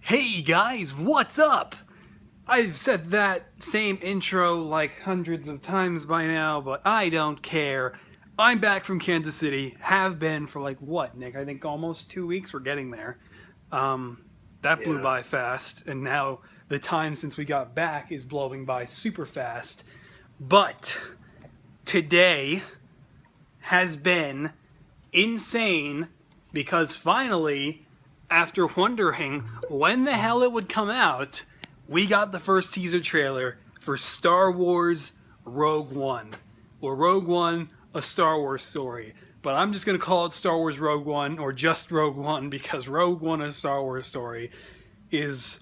Hey guys, what's up? I've said that same intro like hundreds of times by now, but I don't care. I'm back from Kansas City, have been for like what, Nick? I think almost 2 weeks. We're getting there. That blew Yeah. by fast, and now the time since we got back is blowing by super fast. But today has been insane because finally, after wondering when the hell it would come out, we got the first teaser trailer for Star Wars Rogue One. Or Rogue One, a Star Wars story. But I'm just going to call it Star Wars Rogue One or just Rogue One because Rogue One, a Star Wars story is...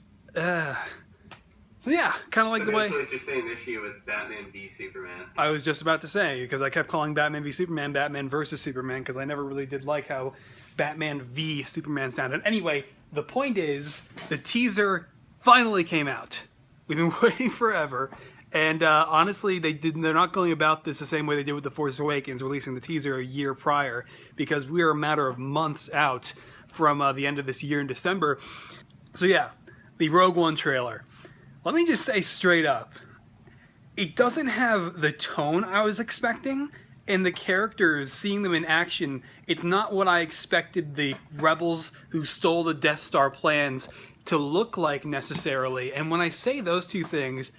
So yeah, kind of like So the way... basically it's just an issue with Batman v Superman. I was just about to say, because I kept calling Batman v Superman Batman versus Superman, because I never really did like how Batman v Superman sounded. Anyway, the point is, the teaser finally came out. We've been waiting forever, and honestly, they're not going about this the same way they did with The Force Awakens, releasing the teaser a year prior, because we are a matter of months out from the end of this year in December. So yeah, the Rogue One trailer. Let me just say straight up, it doesn't have the tone I was expecting, and the characters, seeing them in action, it's not what I expected the rebels who stole the Death Star plans to look like necessarily. And when I say those two things,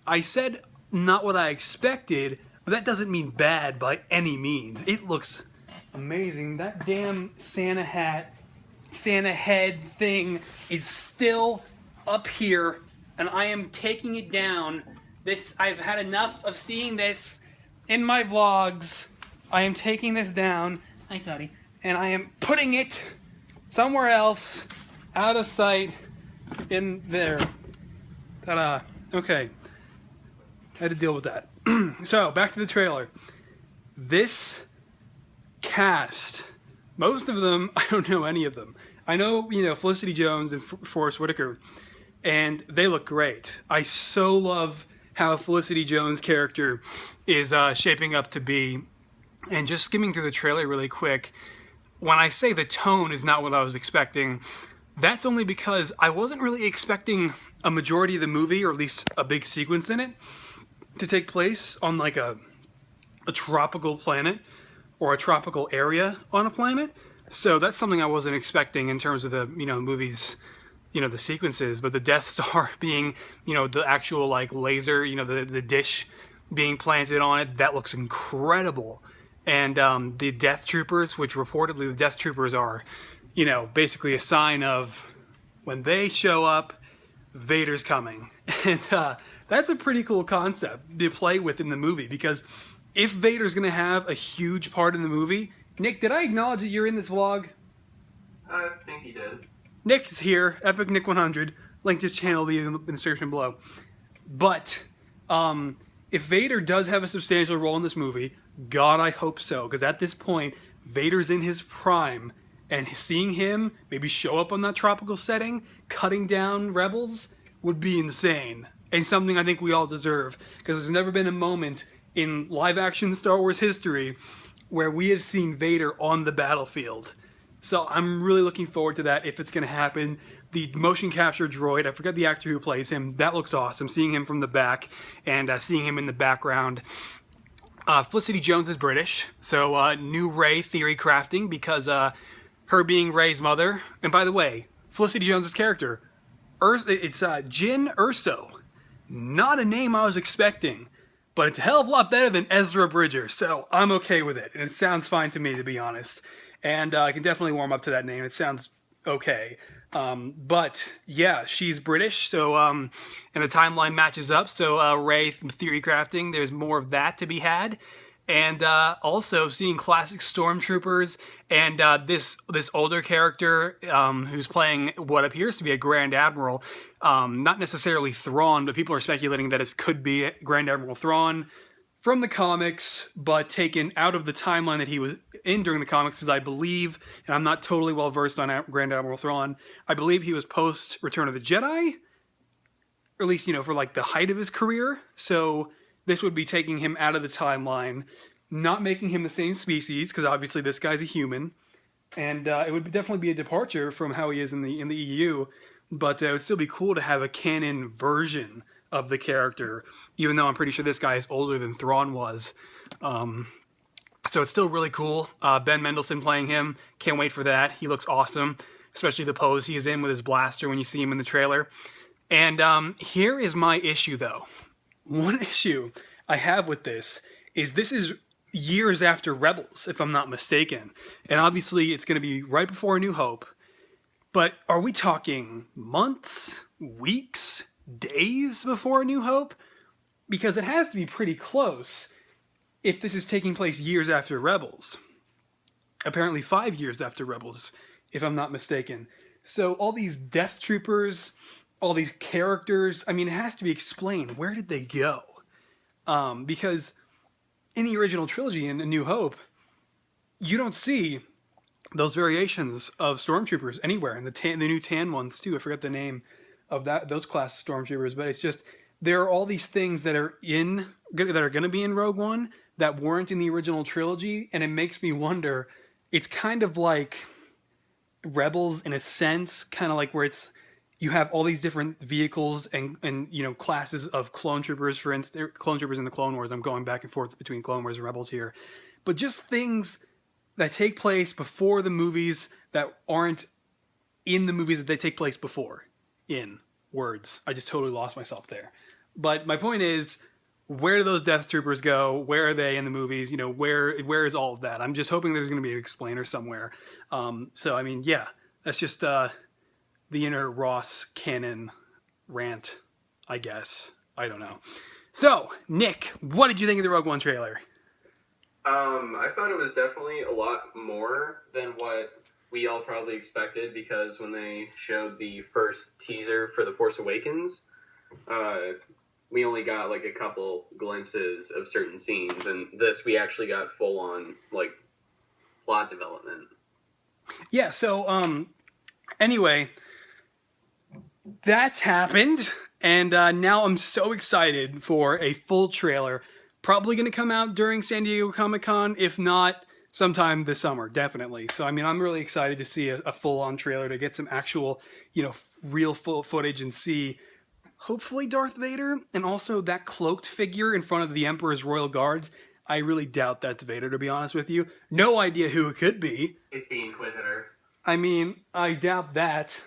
I said not what I expected, but that doesn't mean bad by any means. It looks amazing. That damn Santa head thing is still up here, and I am taking it down. I've had enough of seeing this in my vlogs. I am taking this down. Hi, Toddy. And I am putting it somewhere else, out of sight, in there. Ta-da. Okay. Had to deal with that. So, back to the trailer. This cast, most of them, I don't know any of them. I know, Felicity Jones and Forrest Whitaker, and they look great. I so love how Felicity Jones' character is shaping up to be. And just skimming through the trailer really quick, when I say the tone is not what I was expecting, that's only because I wasn't really expecting a majority of the movie, or at least a big sequence in it, to take place on like a tropical planet or a tropical area on a planet. So that's something I wasn't expecting in terms of the movies, the sequences. But the Death Star being the actual like laser, the dish being planted on it, that looks incredible. And the Death Troopers, which reportedly the Death Troopers are basically a sign of when they show up, Vader's coming. And that's a pretty cool concept to play with in the movie, because if Vader's going to have a huge part in the movie... Nick, did I acknowledge that you're in this vlog? I think he did. Nick's here, Epic Nick 100. Link to his channel will be in the description below. But if Vader does have a substantial role in this movie, God, I hope so, because at this point, Vader's in his prime, and seeing him maybe show up on that tropical setting, cutting down rebels, would be insane. And something I think we all deserve, because there's never been a moment in live-action Star Wars history where we have seen Vader on the battlefield. So I'm really looking forward to that if it's going to happen. The motion capture droid, I forget the actor who plays him, that looks awesome. Seeing him from the back and seeing him in the background. Felicity Jones is British, so new Rey theory crafting, because her being Rey's mother. And by the way, Felicity Jones' character, it's Jyn Erso. Not a name I was expecting, but it's a hell of a lot better than Ezra Bridger, so I'm okay with it. And it sounds fine to me, to be honest. And I can definitely warm up to that name. It sounds okay. But yeah, she's British, so and the timeline matches up. So Rey from theory crafting, there's more of that to be had. And also seeing classic stormtroopers and this older character who's playing what appears to be a Grand Admiral, not necessarily Thrawn, but people are speculating that it could be Grand Admiral Thrawn from the comics, but taken out of the timeline that he was in during the comics, as I believe, and I'm not totally well versed on Grand Admiral Thrawn, I believe he was post Return of the Jedi, or at least, for like the height of his career. So this would be taking him out of the timeline, not making him the same species, because obviously this guy's a human, and it would definitely be a departure from how he is in the EU, but it would still be cool to have a canon version of the character, even though I'm pretty sure this guy is older than Thrawn was. So it's still really cool. Ben Mendelsohn playing him. Can't wait for that. He looks awesome, especially the pose he is in with his blaster when you see him in the trailer. And here is my issue, though. One issue I have with this is years after Rebels, if I'm not mistaken. And obviously it's going to be right before A New Hope. But are we talking months, weeks, days before A New Hope? Because it has to be pretty close if this is taking place years after Rebels. Apparently 5 years after Rebels, if I'm not mistaken. So all these Death Troopers, all these characters, I mean, it has to be explained. Where did they go? Because in the original trilogy, in A New Hope, you don't see those variations of stormtroopers anywhere. And the new tan ones too. I forget the name of those class of stormtroopers, but it's just there are all these things that are going to be in Rogue One that weren't in the original trilogy, and it makes me wonder. It's kind of like Rebels in a sense, kind of like where you have all these different vehicles and classes of clone troopers. For instance, clone troopers in the Clone Wars. I'm going back and forth between Clone Wars and Rebels here, but just things that take place before the movies that aren't in the movies that they take place before. In words, I just totally lost myself there. But my point is, where do those Death Troopers go? Where are they in the movies? Where is all of that? I'm just hoping there's going to be an explainer somewhere. So I mean, yeah, that's just the inner Ross canon rant, I guess. I don't know. So Nick, what did you think of the Rogue One trailer? I thought it was definitely a lot more than what we all probably expected, because when they showed the first teaser for The Force Awakens, we only got like a couple glimpses of certain scenes, and this we actually got full on like plot development. Yeah, so anyway, that's happened, and now I'm so excited for a full trailer. Probably going to come out during San Diego Comic-Con, if not sometime this summer, definitely. So, I mean, I'm really excited to see a full-on trailer, to get some actual, real full footage and see, hopefully, Darth Vader, and also that cloaked figure in front of the Emperor's Royal Guards. I really doubt that's Vader, to be honest with you. No idea who it could be. It's the Inquisitor. I mean, I doubt that.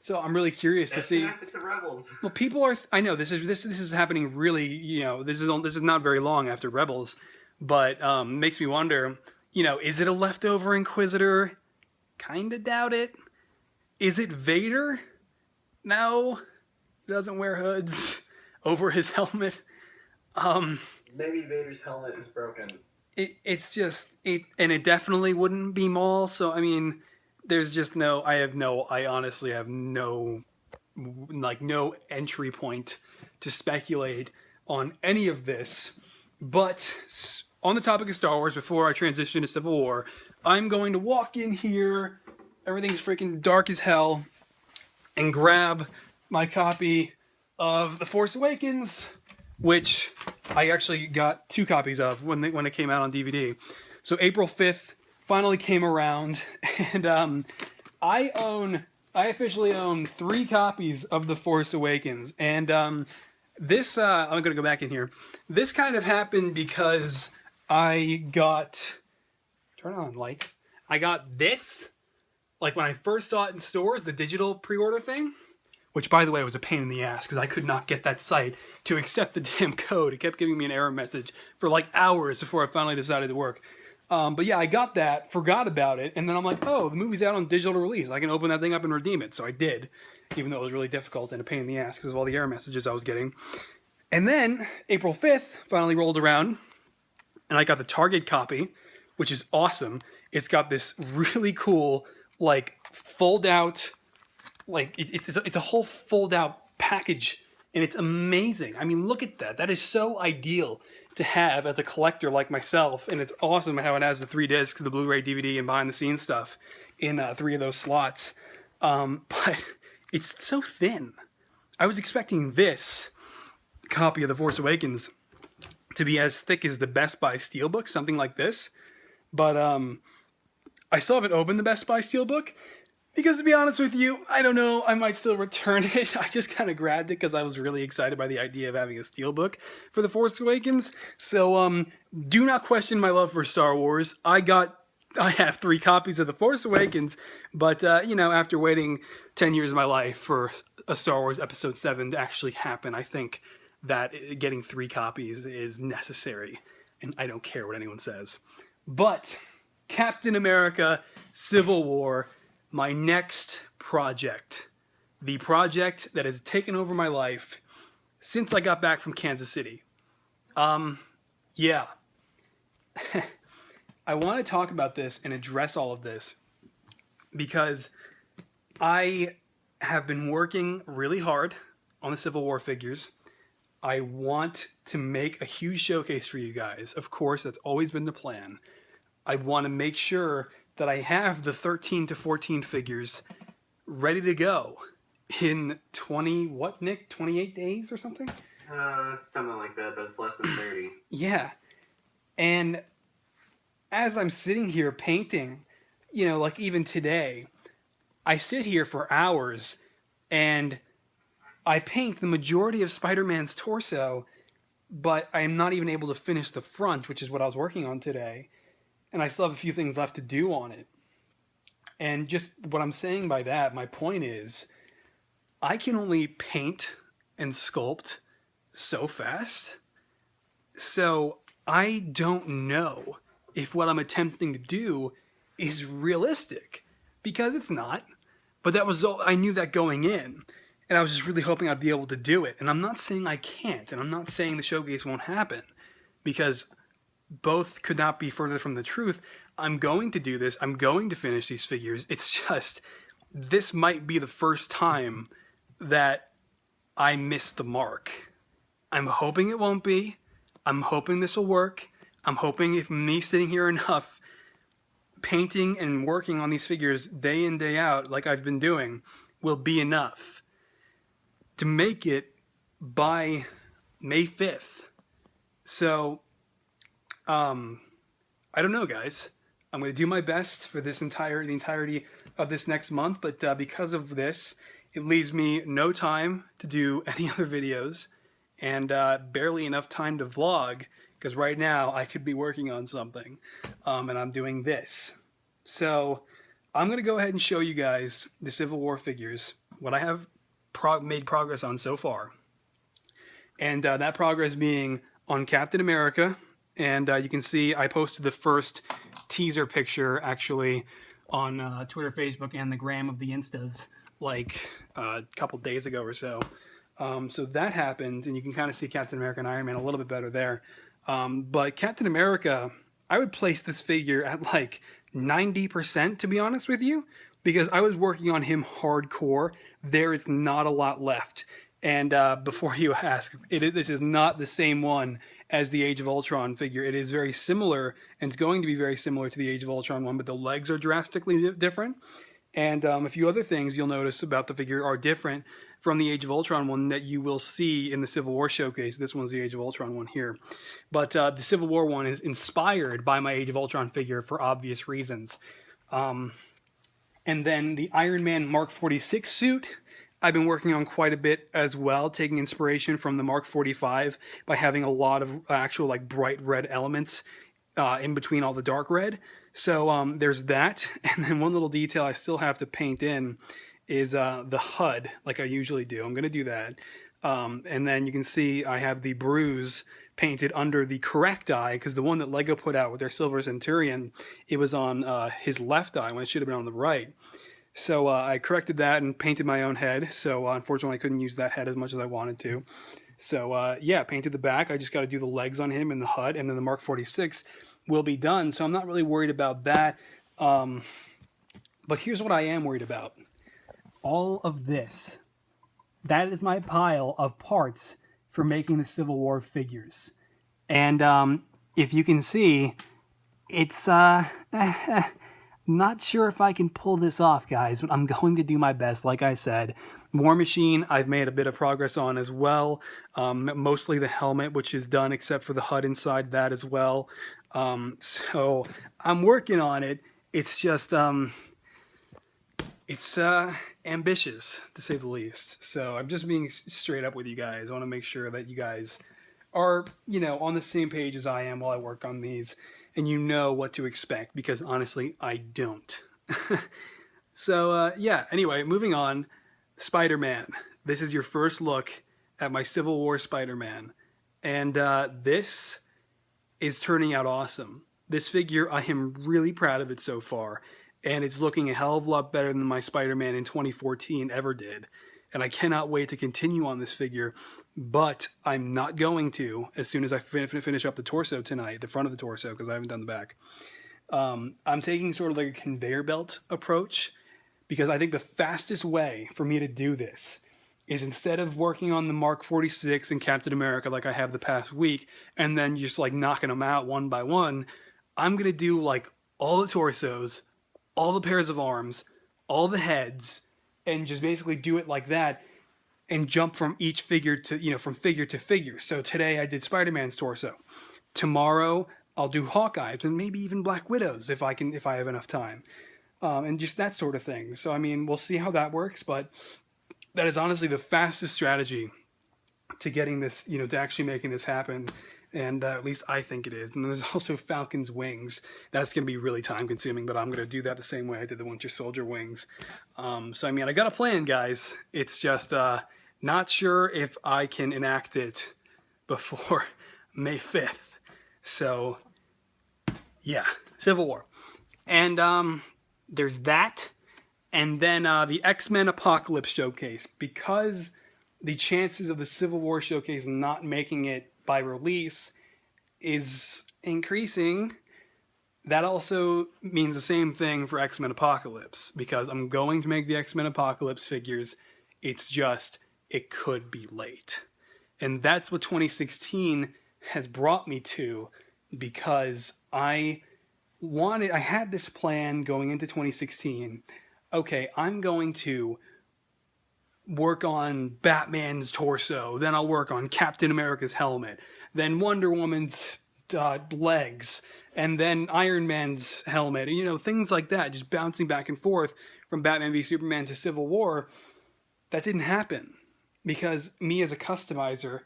So I'm really curious to see. Connected to Rebels. Well, people are. I know this is happening really. This is not very long after Rebels, but makes me wonder. Is it a leftover Inquisitor? Kinda doubt it. Is it Vader? No, he doesn't wear hoods over his helmet. Maybe Vader's helmet is broken. It's just and it definitely wouldn't be Maul. So I mean. There's just I honestly have no entry point to speculate on any of this. But on the topic of Star Wars, before I transition to Civil War, I'm going to walk in here, everything's freaking dark as hell, and grab my copy of The Force Awakens, which I actually got 2 copies of when it came out on DVD. So April 5th, finally came around, and I officially own 3 copies of The Force Awakens, and this I'm gonna go back in here. This kind of happened because I got this like when I first saw it in stores, the digital pre-order thing, which by the way was a pain in the ass because I could not get that site to accept the damn code. It kept giving me an error message for like hours before I finally decided to work. But yeah, I got that, forgot about it, and then I'm like, oh, the movie's out on digital release. I can open that thing up and redeem it. So I did, even though it was really difficult and a pain in the ass because of all the error messages I was getting. And then April 5th finally rolled around, and I got the Target copy, which is awesome. It's got this really cool, like, fold-out, like, it's a whole fold-out package, and it's amazing. I mean, look at that. That is so ideal to have as a collector like myself, and it's awesome how it has the 3 discs, the Blu-ray, DVD, and behind-the-scenes stuff in 3 of those slots. But it's so thin. I was expecting this copy of The Force Awakens to be as thick as the Best Buy Steelbook, something like this. But I still haven't opened the Best Buy Steelbook. Because to be honest with you, I don't know, I might still return it. I just kind of grabbed it because I was really excited by the idea of having a steelbook for The Force Awakens. So, do not question my love for Star Wars. I have 3 copies of The Force Awakens, but, after waiting 10 years of my life for a Star Wars Episode 7 to actually happen, I think that getting 3 copies is necessary, and I don't care what anyone says. But, Captain America Civil War, my next project, the project that has taken over my life since I got back from Kansas City. Yeah. I want to talk about this and address all of this because I have been working really hard on the Civil War figures. I want to make a huge showcase for you guys. Of course, that's always been the plan. I want to make sure that I have the 13 to 14 figures ready to go in 28 days or something? Something like that, but it's less than 30. Yeah. And as I'm sitting here painting, like even today, I sit here for hours and I paint the majority of Spider-Man's torso, but I am not even able to finish the front, which is what I was working on today. And I still have a few things left to do on it. And just what I'm saying by that, my point is, I can only paint and sculpt so fast. So I don't know if what I'm attempting to do is realistic, because it's not. But that was all, I knew that going in. And I was just really hoping I'd be able to do it. And I'm not saying I can't, and I'm not saying the showcase won't happen, because both could not be further from the truth. I'm going to do this. I'm going to finish these figures. It's just, this might be the first time that I missed the mark. I'm hoping it won't be. I'm hoping this will work. I'm hoping if me sitting here enough, painting and working on these figures day in, day out, like I've been doing, will be enough to make it by May 5th. So, I don't know, guys. I'm going to do my best for the entirety of this next month, but because of this, it leaves me no time to do any other videos, and barely enough time to vlog, because right now I could be working on something, and I'm doing this. So I'm going to go ahead and show you guys the Civil War figures, what I have made progress on so far, and that progress being on Captain America. And you can see I posted the first teaser picture actually on Twitter, Facebook, and the gram of the Instas like a couple days ago or so. So that happened, and you can kind of see Captain America and Iron Man a little bit better there. But Captain America, I would place this figure at like 90%, to be honest with you, because I was working on him hardcore. There is not a lot left. And before you ask, this is not the same one as the Age of Ultron figure. It is very similar, and it's going to be very similar to the Age of Ultron one, but the legs are drastically different. And a few other things you'll notice about the figure are different from the Age of Ultron one that you will see in the Civil War showcase. This one's the Age of Ultron one here. But the Civil War one is inspired by my Age of Ultron figure for obvious reasons. And then the Iron Man Mark 46 suit, I've been working on quite a bit as well, taking inspiration from the Mark 45 by having a lot of actual like bright red elements in between all the dark red. So there's that. And then one little detail I still have to paint in is the HUD, like I usually do. I'm going to do that. And then you can see I have the bruise painted under the correct eye, because the one that Lego put out with their Silver Centurion, it was on his left eye when it should have been on the right. So I corrected that and painted my own head. So unfortunately, I couldn't use that head as much as I wanted to. So yeah, painted the back. I just got to do the legs on him and the HUD, and then the Mark 46 will be done. So I'm not really worried about that. But here's what I am worried about. All of this. That is my pile of parts for making the Civil War figures. And if you can see, it's not sure if I can pull this off, guys, but I'm going to do my best. Like I said, War Machine, I've made a bit of progress on as well. Mostly the helmet, which is done, except for the HUD inside that as well. So I'm working on it. It's just, It's ambitious, to say the least. So I'm just being straight up with you guys. I want to make sure that you guys are, on the same page as I am while I work on these, and you know what to expect, because honestly, I don't. So, yeah, anyway, moving on. Spider-Man. This is your first look at my Civil War Spider-Man. And this is turning out awesome. This figure, I am really proud of it so far. And it's looking a hell of a lot better than my Spider-Man in 2014 ever did. And I cannot wait to continue on this figure. But I'm not going to as soon as I finish up the torso tonight, the front of the torso, because I haven't done the back. I'm taking sort of like a conveyor belt approach, because I think the fastest way for me to do this is, instead of working on the Mark 46 and Captain America like I have the past week, and then just like knocking them out one by one, I'm going to do like all the torsos, all the pairs of arms, all the heads, and just basically do it like that, and jump from each figure to, from figure to figure. So today I did Spider-Man's torso. Tomorrow I'll do Hawkeye's, and maybe even Black Widow's if I have enough time. And just that sort of thing. So, I mean, we'll see how that works, but that is honestly the fastest strategy to getting this, to actually making this happen. And at least I think it is. And then there's also Falcon's wings. That's going to be really time consuming, but I'm going to do that the same way I did the Winter Soldier wings. So, I mean, I got a plan, guys. It's just not sure if I can enact it before May 5th. So, yeah, Civil War. And there's that. And then the XMen Apocalypse showcase. Because the chances of the Civil War showcase not making it by release is increasing, that also means the same thing for X-Men Apocalypse, because I'm going to make the X-Men Apocalypse figures. It's just, it could be late. And that's what 2016 has brought me to, because I had this plan going into 2016. Okay, I'm going to work on Batman's torso, then I'll work on Captain America's helmet, then Wonder Woman's legs, and then Iron Man's helmet, and things like that, just bouncing back and forth from Batman v Superman to Civil War. That didn't happen, because me as a customizer,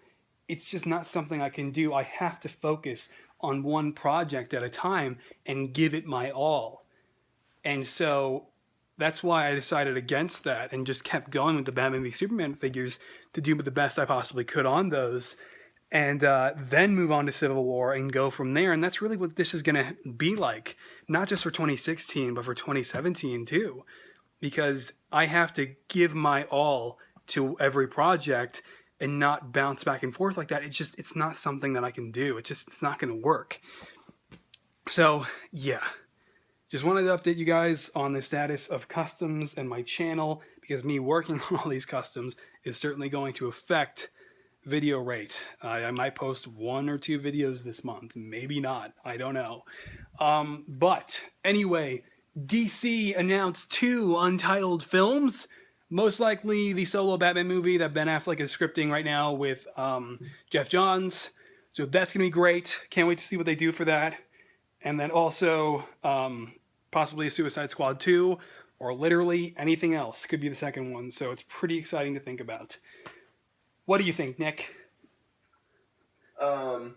it's just not something I can do. I have to focus on one project at a time and give it my all. And so that's why I decided against that and just kept going with the Batman v Superman figures to do the best I possibly could on those, and then move on to Civil War and go from there. And that's really what this is going to be like, not just for 2016, but for 2017 too, because I have to give my all to every project and not bounce back and forth like that. It's not something that I can do. It's not going to work. So yeah. Just wanted to update you guys on the status of customs and my channel, because me working on all these customs is certainly going to affect video rate. I might post 1 or 2 videos this month, maybe not, I don't know. But anyway, DC announced 2 untitled films. Most likely the solo Batman movie that Ben Affleck is scripting right now with Jeff Johns. So that's going to be great. Can't wait to see what they do for that. And then also possibly a Suicide Squad 2, or literally anything else could be the second one. So it's pretty exciting to think about. What do you think, Nick? Well,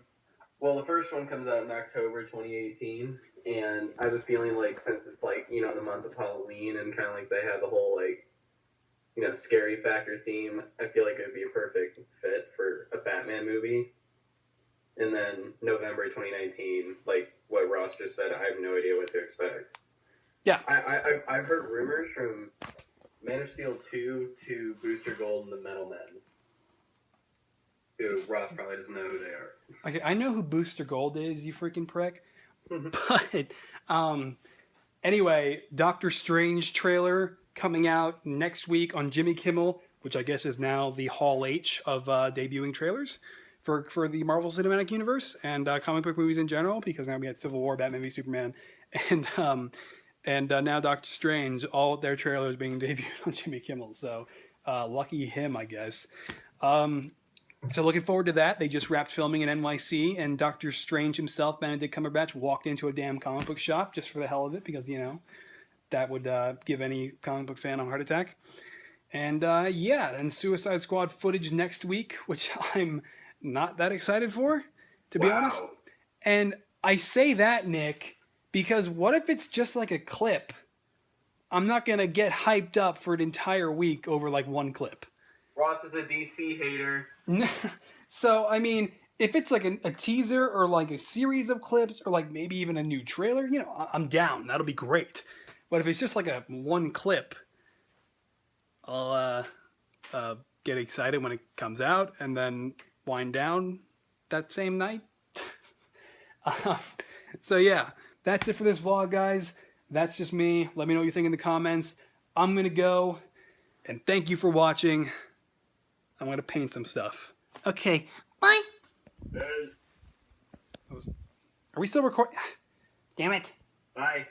the first one comes out in October 2018, and I have a feeling like, since it's like, the month of Halloween, and kind of like they have the whole like, scary factor theme, I feel like it would be a perfect fit for a Batman movie. And then November 2019, like what Ross just said, I have no idea what to expect. Yeah. I've heard rumors from Man of Steel 2 to Booster Gold and the Metal Men, who Ross probably doesn't know who they are. Okay, I know who Booster Gold is, you freaking prick. But anyway, Doctor Strange trailer coming out next week on Jimmy Kimmel, which I guess is now the Hall H of debuting trailers for the Marvel Cinematic Universe and comic book movies in general, because now we had Civil War, Batman v Superman, and now Doctor Strange, all their trailers being debuted on Jimmy Kimmel. So lucky him, I guess. So looking forward to that. They just wrapped filming in NYC, and Doctor Strange himself, Benedict Cumberbatch, walked into a damn comic book shop just for the hell of it, because, that would give any comic book fan a heart attack. And yeah, and Suicide Squad footage next week, which I'm not that excited for, to be honest. And I say that, Nick, because what if it's just like a clip? I'm not going to get hyped up for an entire week over like one clip. Ross is a DC hater. So, I mean, if it's like a teaser or like a series of clips or like maybe even a new trailer, you know, I'm down. That'll be great. But if it's just like a one clip, I'll get excited when it comes out and then wind down that same night. So yeah, that's it for this vlog, guys. That's just me. Let me know what you think in the comments. I'm going to go, and thank you for watching. I'm going to paint some stuff. Okay, bye. Hey. Are we still recording? Damn it. Bye.